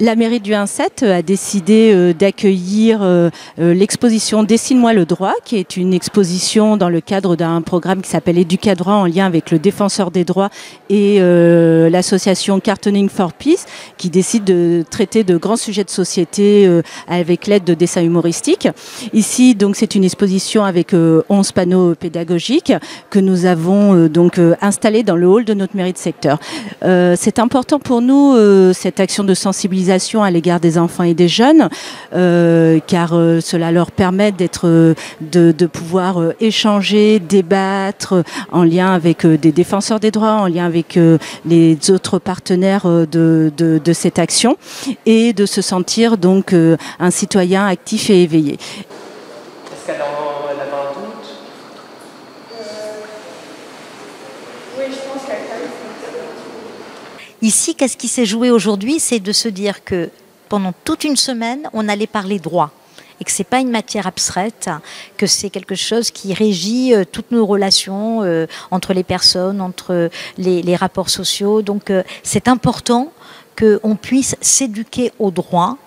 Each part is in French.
La mairie du 1-7 a décidé d'accueillir l'exposition Dessine-moi le droit, qui est une exposition dans le cadre d'un programme qui s'appelle Éducadroit en lien avec le Défenseur des droits et l'association Cartooning for Peace, qui décide de traiter de grands sujets de société avec l'aide de dessins humoristiques. Ici, donc, c'est une exposition avec 11 panneaux pédagogiques que nous avons installés dans le hall de notre mairie de secteur. C'est important pour nous, cette action de sensibilisation à l'égard des enfants et des jeunes, car cela leur permet de pouvoir échanger, débattre en lien avec des défenseurs des droits, en lien avec les autres partenaires de cette action, et de se sentir donc un citoyen actif et éveillé. Est-ce qu'elle avait un doute? Oui, je pense qu'elle a. Ici, qu'est-ce qui s'est joué aujourd'hui? C'est de se dire que pendant toute une semaine, on allait parler droit. Et que ce n'est pas une matière abstraite, que c'est quelque chose qui régit toutes nos relations entre les personnes, entre les rapports sociaux. Donc c'est important qu'on puisse s'éduquer au droit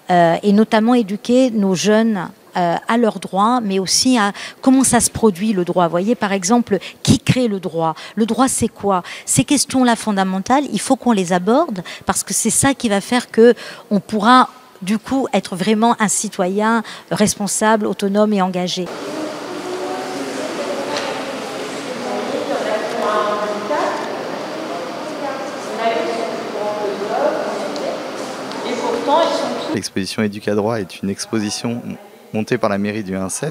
et notamment éduquer nos jeunes à leurs droits, mais aussi à comment ça se produit le droit. Vous voyez, par exemple, qui crée le droit? Le droit, c'est quoi? Ces questions-là fondamentales, il faut qu'on les aborde parce que c'est ça qui va faire qu'on pourra, du coup, être vraiment un citoyen responsable, autonome et engagé. L'exposition Éducadroit est une exposition montée par la mairie du 1-7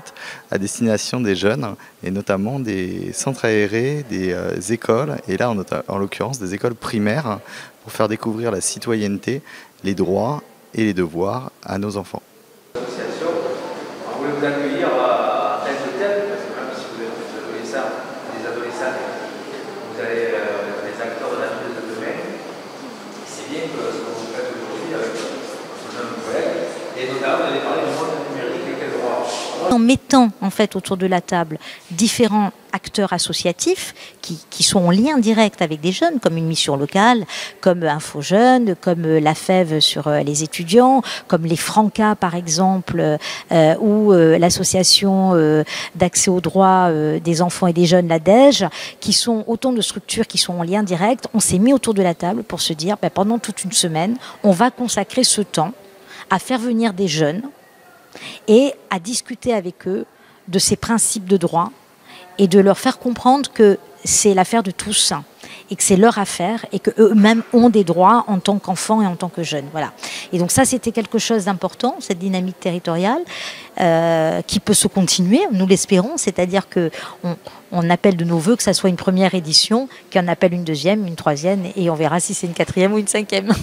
à destination des jeunes et notamment des centres aérés, des écoles et là en l'occurrence des écoles primaires pour faire découvrir la citoyenneté, les droits et les devoirs à nos enfants. L'association, on voulait vous accueillir à tel de tel, parce que même si vous êtes des adolescents, vous avez des acteurs de la vie de demain. C'est bien que ce que vous faites aujourd'hui avec vos jeunes collègues, et notamment vous allez parler du monde numérique et quel droit. En mettant en fait autour de la table différents acteurs associatifs qui sont en lien direct avec des jeunes, comme une mission locale, comme Info Jeunes, comme la FEV sur les étudiants, comme les Francas par exemple, ou l'association d'accès aux droits des enfants et des jeunes, l'ADEJ, qui sont autant de structures qui sont en lien direct. On s'est mis autour de la table pour se dire, pendant toute une semaine, on va consacrer ce temps à faire venir des jeunes et à discuter avec eux de ces principes de droit et de leur faire comprendre que c'est l'affaire de tous et que c'est leur affaire et qu'eux-mêmes ont des droits en tant qu'enfants et en tant que jeunes. Voilà. Et donc ça, c'était quelque chose d'important, cette dynamique territoriale qui peut se continuer, nous l'espérons, c'est-à-dire qu'on appelle de nos voeux que ça soit une première édition, qu'on appelle une deuxième, une troisième et on verra si c'est une quatrième ou une cinquième.